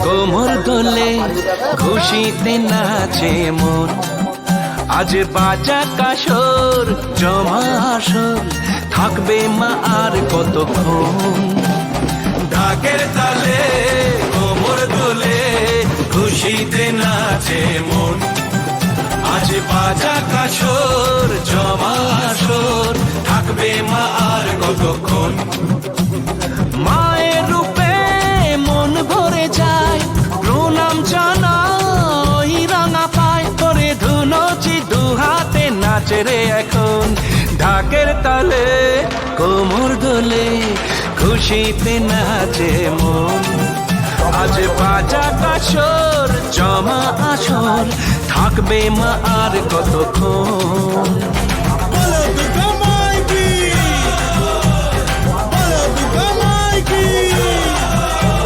কোমর দোলে খুশিতে নাচে মন, আজ বাজা কাসর জমা আসর, থাকবে মা আর কতক্ষণ। ঢাকের তালে কোমর দোলে খুশিতে নাচে মন, আজ বাজা কাসর জমা আসর, থাকবে মা আর কতক্ষণ। মায়ের রূপে মন ভরে যায়, প্রণাম জানাই রাঙা পায়, করে ধুনচি দু হাতে নাচে রে এখন। ঢাকের তালে কোমর দোলে খুশিতে নাচে মন, আজ বাজা কাসর জমা আসর, থাকবে মা আর কতক্ষণ।